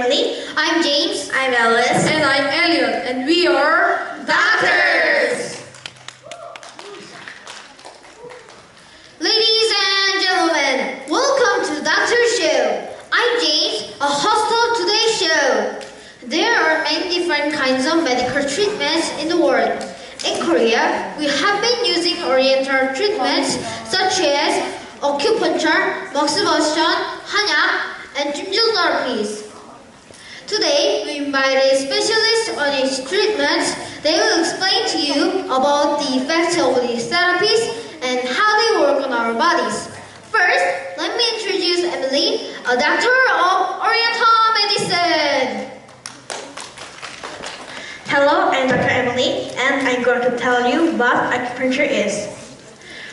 Emily. I'm James. I'm Alice. And I'm Elliot. And we are Doctors! Ladies and gentlemen, welcome to Doctor's Show. I'm James, a host of today's show. There are many different kinds of medical treatments in the world. In Korea, we have been using oriental treatments such as acupuncture, moxibustion, hanyak, and gymgel therapies. Today, we invited specialists on each treatment. They will explain to you about the effects of these therapies and how they work on our bodies. First, let me introduce Emily, a doctor of Oriental Medicine. Hello, I'm Dr. Emily, and I'm going to tell you what acupuncture is.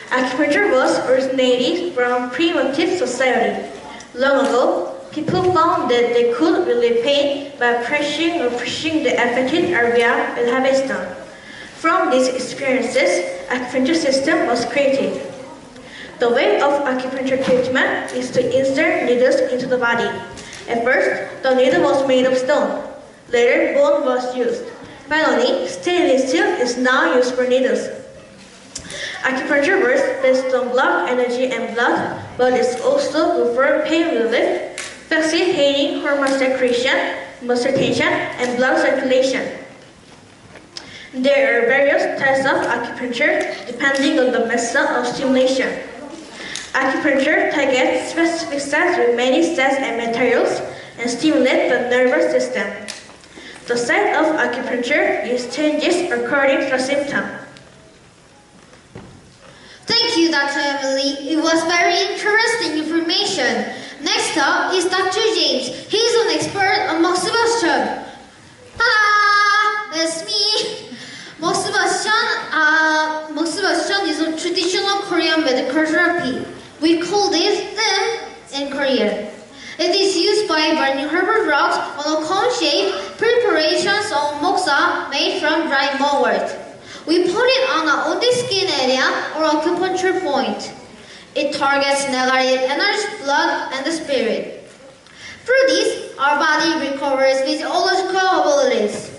Acupuncture was originated from primitive society. Long ago, people found that they could relieve pain by pressing or pushing the affected area with heavy stone. From these experiences, acupuncture system was created. The way of acupuncture treatment is to insert needles into the body. At first, the needle was made of stone. Later, bone was used. Finally, stainless steel is now used for needles. Acupuncture works based on blood energy and blood, but it's also good for pain relief, facilitating hormone secretion, muscle tension, and blood circulation. There are various types of acupuncture depending on the method of stimulation. Acupuncture targets specific sites with many cells and materials and stimulates the nervous system. The site of acupuncture is changes according to the symptom. Thank you, Dr. Emily. It was very interesting information. Next up is Dr. James. He's an expert on moxibustion. Ta-da! That's me. Moxibustion is a traditional Korean medical therapy. We call this dim in Korean. It is used by burning herbal drugs on a cone-shaped preparations of moxa made from dried mugwort. We put it on the skin area or acupuncture point. It targets negative energy, blood, and the spirit. Through this, our body recovers physiological abilities.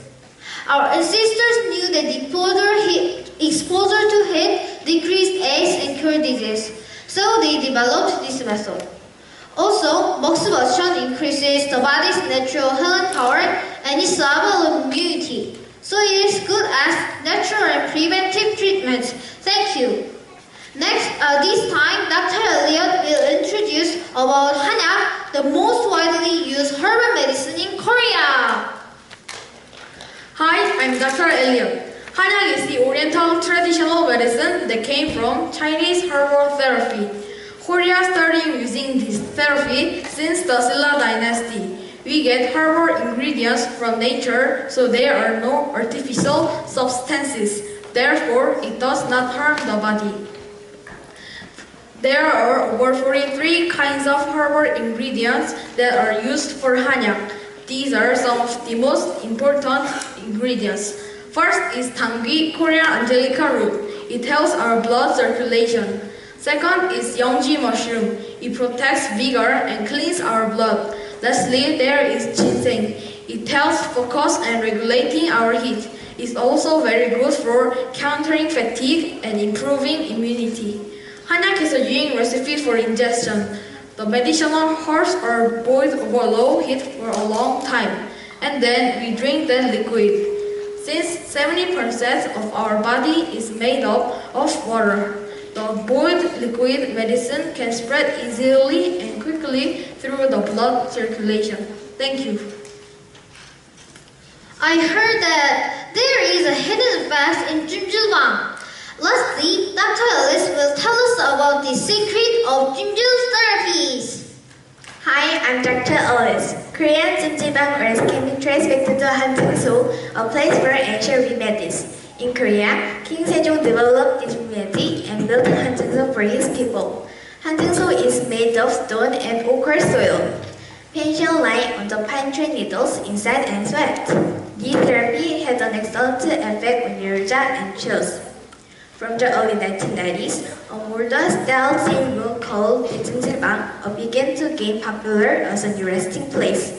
Our ancestors knew that exposure to heat decreased AIDS and cured disease, so they developed this method. Also, moxibustion increases the body's natural healing power and its level of immunity, so it is good as natural and preventive treatments. Thank you. Next, this time, Dr. Elliot will introduce about hanyak, the most widely used herbal medicine in Korea. Hi, I'm Dr. Elliot. Hanyak is the Oriental traditional medicine that came from Chinese herbal therapy. Korea started using this therapy since the Silla dynasty. We get herbal ingredients from nature, so there are no artificial substances. Therefore, it does not harm the body. There are over 43 kinds of herbal ingredients that are used for hanyak. These are some of the most important ingredients. First is tangwi, Korean angelica root. It helps our blood circulation. Second is yongji mushroom. It protects vigor and cleans our blood. Lastly, there is ginseng. It helps focus and regulating our heat. It's also very good for countering fatigue and improving immunity. Hanyak is a unique recipe for ingestion. The medicinal herbs are boiled over low heat for a long time, and then we drink the liquid. Since 70% of our body is made up of water, the boiled liquid medicine can spread easily and quickly through the blood circulation. Thank you. I heard that there is a hidden effect in gymgel. Lastly, Dr. Alice will tell us about the secret of gymgel therapies. Hi, I'm Dr. Alice. Korean jjimjilbang can be traced back to the Hanjin-so, a place for ancient remedies. In Korea, King Sejong developed this remedy and built Hanjin-so for his people. Hanjin-so is made of stone and ochre soil. Patients lie on the pine tree needles inside and sweat. This therapy had an excellent effect on neuralgia and chills. From the early 1990s, a modern-style same room called jjimjilbang began to gain popular as a new resting place.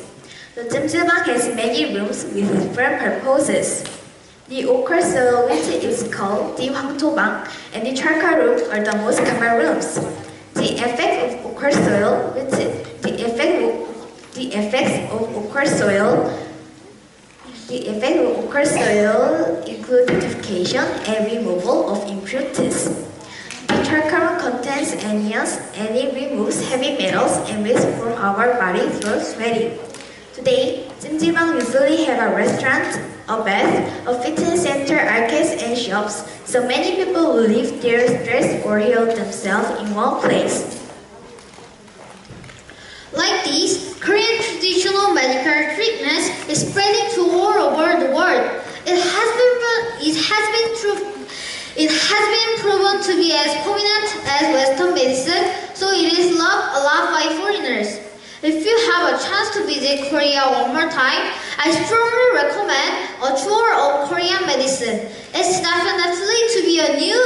The 찜질방 has many rooms with different purposes. The ochre soil, which is called the 황토방, and the charcoal room are the most common rooms. The effects of ochre soil, include purification and removal of impurities. The charcoal contains anions and it removes heavy metals and waste from our body through sweating. Today, 찜질방 usually have a restaurant, a bath, a fitness center, arcades, and shops, so many people will live there, stress or heal themselves in one place. Like this, Korean traditional medical treatment is spreading to all over the world. It has been proven to be as prominent as Western medicine, so it is loved a lot by foreigners. If you have a chance to visit Korea one more time, I strongly recommend a tour of Korean medicine. It's definitely to be a new